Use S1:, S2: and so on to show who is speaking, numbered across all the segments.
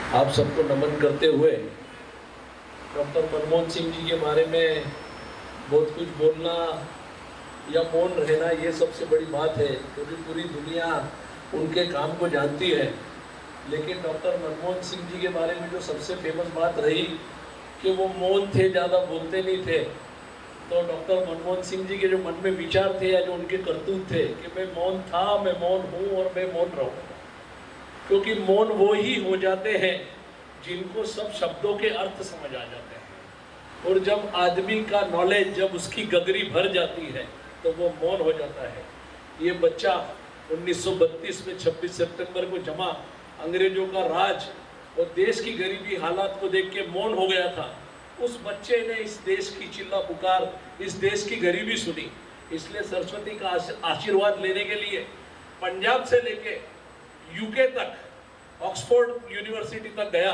S1: आप सबको नमन करते हुए डॉक्टर मनमोहन सिंह जी के बारे में बहुत कुछ बोलना या मौन रहना ये सबसे बड़ी बात है, क्योंकि पूरी दुनिया उनके काम को जानती है। लेकिन डॉक्टर मनमोहन सिंह जी के बारे में जो सबसे फेमस बात रही कि वो मौन थे, ज़्यादा बोलते नहीं थे। तो डॉक्टर मनमोहन सिंह जी के जो मन में विचार थे या जो उनके करतूत थे कि मैं मौन था, मैं मौन हूँ और मैं मौन रहूँगा, क्योंकि मौन वो ही हो जाते हैं जिनको सब शब्दों के अर्थ समझ आ जाते हैं। और जब आदमी का नॉलेज, जब उसकी गगरी भर जाती है तो वो मौन हो जाता है। ये बच्चा 1932 में 26 सितंबर को जमा, अंग्रेजों का राज और देश की गरीबी हालात को देख के मौन हो गया था। उस बच्चे ने इस देश की चिल्ला पुकार, इस देश की गरीबी सुनी। इसलिए सरस्वती का आशीर्वाद लेने के लिए पंजाब से लेके यूके तक, ऑक्सफोर्ड यूनिवर्सिटी तक गया।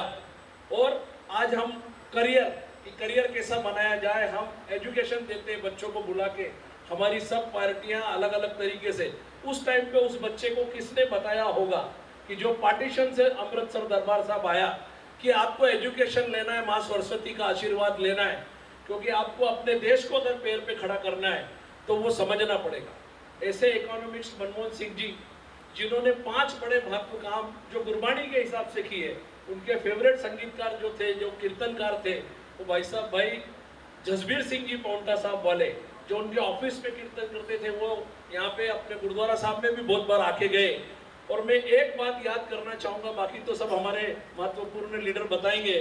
S1: और आज हम करियर कैसा बनाया जाए, हम एजुकेशन देते हैं बच्चों को बुला के। हमारी सब पार्टियां अलग अलग तरीके से। उस टाइम पे उस बच्चे को किसने बताया होगा कि जो पार्टीशन से अमृतसर दरबार साहब आया कि आपको एजुकेशन लेना है, माँ सरस्वती का आशीर्वाद लेना है, क्योंकि आपको अपने देश को अगर पैर पे खड़ा करना है तो वो समझना पड़ेगा। ऐसे इकोनॉमिक्स मनमोहन सिंह जी, जिन्होंने 5 बड़े महत्व काम जो गुरबाणी के हिसाब से किए। उनके फेवरेट संगीतकार जो थे, जो कीर्तनकार थे, वो भाई जसबीर सिंह जी पौंटा साहब वाले, जो उनके ऑफिस में कीर्तन करते थे। वो यहाँ पे अपने गुरुद्वारा साहब में भी बहुत बार आके गए। और मैं एक बात याद करना चाहूँगा, बाकी तो सब हमारे महत्वपूर्ण लीडर बताएंगे,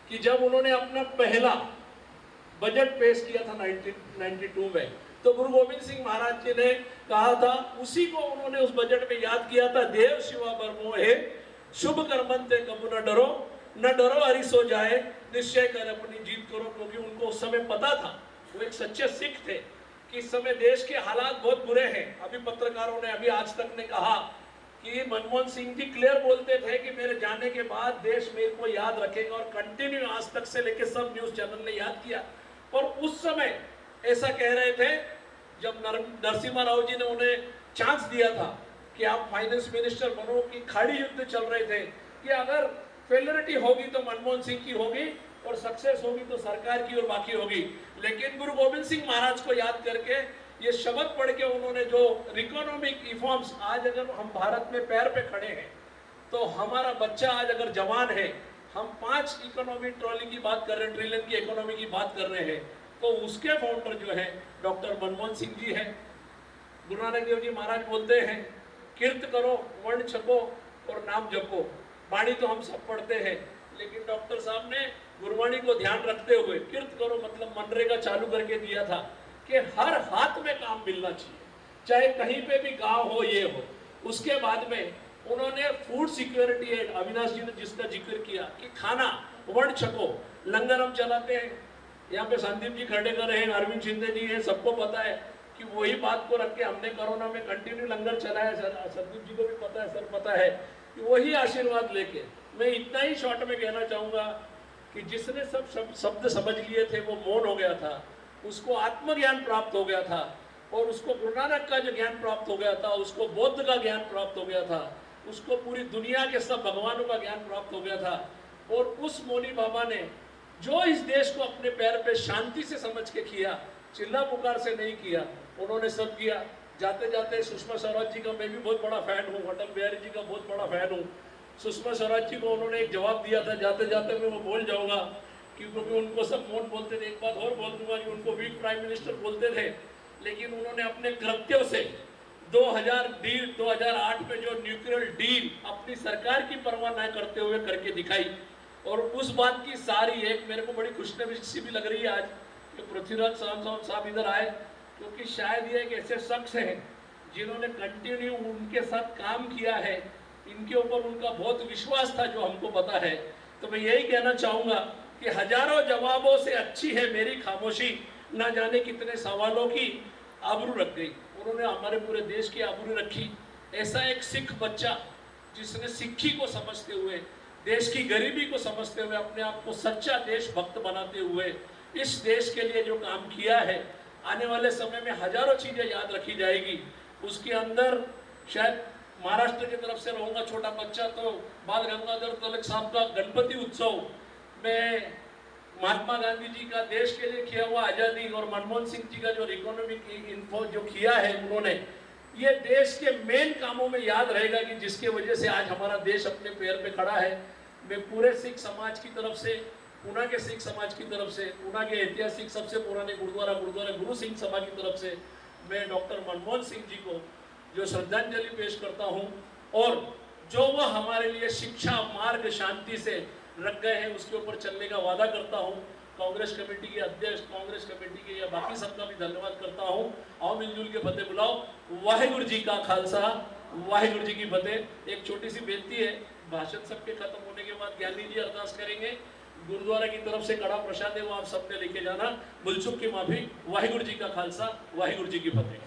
S1: कि जब उन्होंने अपना पहला बजट पेश किया था 1992 में, तो गुरु गोविंद सिंह महाराज जी ने कहा था, उसी को उन्होंने उस बजट में याद किया था, देव शिवा बरमोहे शुभ कर्मंते कबू न डरो, न डरो हरि सो जाए, निश्चय कर अपनी जीत करो। क्योंकि उनको उस समय पता था, वो एक सच्चे सिख थे, कि इस समय देश के हालात बहुत बुरे हैं। अभी पत्रकारों ने, अभी आज तक ने कहा कि मनमोहन सिंह जी क्लियर बोलते थे कि मेरे जाने के बाद देश मेरे को याद रखेगा, और कंटिन्यू आज तक से लेकर सब न्यूज चैनल ने याद किया। और उस समय ऐसा कह रहे थे, जब नरसिम्हा राव जी ने उन्हें चांस दिया था कि आप फाइनेंस मिनिस्टर बनो, कि खाड़ी युद्ध चल रहे थे कि अगर फेलियरिटी होगी तो मनमोहन सिंह की होगी और सक्सेस होगी तो सरकार की और बाकी होगी। लेकिन गुरु गोविंद सिंह महाराज को याद करके, ये शब्द पढ़ के उन्होंने जो इकोनॉमिक रिफॉर्म्स, आज अगर हम भारत में पैर पे खड़े हैं, तो हमारा बच्चा आज अगर जवान है, हम 5 इकोनॉमी ट्रॉली की बात कर रहे हैं, ट्रिलियन की इकोनॉमी की बात कर रहे हैं, तो उसके फाउंडर जो है डॉक्टर मनमोहन सिंह जी हैं। गुरु नानक देव जी महाराज बोलते हैं, कीर्त करो, वर्ण छको और नाम जपो। वाणी तो हम सब पढ़ते हैं, लेकिन डॉक्टर साहब ने गुरबाणी को ध्यान रखते हुए कीर्त करो मतलब मनरेगा चालू करके दिया था कि हर हाथ में काम मिलना चाहिए, चाहे कहीं पे भी गांव हो, ये हो। उसके बाद में उन्होंने फूड सिक्योरिटी एड, अविनाश जी ने जिसका जिक्र किया कि खाना, वर्ण छको, लंगर हम चलाते हैं। यहाँ पे संदीप जी खड़ेकर हैं, अरविंद शिंदे जी हैं, सबको पता है कि वही बात को रख के हमने कोरोना में कंटिन्यू लंगर चलाया। संदीप जी को भी पता है, सर पता है, कि वही आशीर्वाद लेके मैं इतना ही शॉर्ट में कहना चाहूँगा कि जिसने सब शब्द समझ लिए थे वो मौन हो गया था, उसको आत्मज्ञान प्राप्त हो गया था, और उसको गुरु नानक का जो ज्ञान प्राप्त हो गया था, उसको बौद्ध का ज्ञान प्राप्त हो गया था, उसको पूरी दुनिया के सब भगवानों का ज्ञान प्राप्त हो गया था। और उस मौनी बाबा ने जो इस देश को अपने पैर पे शांति से समझ के किया, चिल्ला पुकार से नहीं किया, उन्होंने सब किया। जाते जाते सुषमा स्वराज जी का मैं भी बहुत बड़ा फैन हूँ, अटल बिहारी जी का बहुत बड़ा फैन हूँ। सुषमा स्वराज जी को उन्होंने एक जवाब दिया था, जाते जाते मैं वो बोल जाऊँगा क्योंकि उनको सब मौन बोलते थे। एक बात और बोल दूंगा कि उनको वीक प्राइम मिनिस्टर बोलते थे, लेकिन उन्होंने अपने कृत्यों से 2008 में जो न्यूक्लियर डील अपनी सरकार की परवाह न करते हुए करके दिखाई। और उस बात की सारी एक मेरे को बड़ी खुशनसीबी भी लग रही है आज कि पृथ्वीराज साहब इधर आए, क्योंकि शायद ये एक ऐसे शख्स हैं जिन्होंने कंटिन्यू उनके साथ काम किया है, इनके ऊपर उनका बहुत विश्वास था जो हमको पता है। तो मैं यही कहना चाहूँगा कि हजारों जवाबों से अच्छी है मेरी खामोशी, ना जाने कितने सवालों की आबरू रख गई। उन्होंने हमारे पूरे देश की आबरू रखी। ऐसा एक सिख बच्चा जिसने सिक्खी को समझते हुए, देश की गरीबी को समझते हुए, अपने आप को सच्चा देशभक्त बनाते हुए इस देश के लिए जो काम किया है, आने वाले समय में हजारों चीज़ें याद रखी जाएगी। उसके अंदर शायद महाराष्ट्र की तरफ से रहूंगा छोटा बच्चा, तो बाल गंगाधर तिलक साहब का गणपति उत्सव में महात्मा गांधी जी का देश के लिए किया हुआ आज़ादी और मनमोहन सिंह जी का जो इकोनॉमिक इन्फो जो किया है उन्होंने, ये देश के मेन कामों में याद रहेगा कि जिसके वजह से आज हमारा देश अपने पैर पे खड़ा है। मैं पूरे सिख समाज की तरफ से, पूना के सिख समाज की तरफ से, पूना के ऐतिहासिक सबसे पुराने गुरुद्वारा गुरु सिंह सभा की तरफ से मैं डॉक्टर मनमोहन सिंह जी को जो श्रद्धांजलि पेश करता हूं, और जो वह हमारे लिए शिक्षा मार्ग शांति से रख गए हैं उसके ऊपर चलने का वादा करता हूं। कांग्रेस कमेटी के अध्यक्ष, कांग्रेस कमेटी के या बाकी सबका भी धन्यवाद करता हूं। आओ मिलजुल के फतेह बुलाओ। वाहिगुरु जी का खालसा, वाहिगुरु जी की फतेह। एक छोटी सी बेनती है, भाषण सबके खत्म होने के बाद ज्ञानी जी अरदास करेंगे। गुरुद्वारा की तरफ से कड़ा प्रसाद है वो आप सबने लेके जाना। भूल चूक की माफी। वाहिगुरु जी का खालसा, वाहिगुरु जी की फतेह।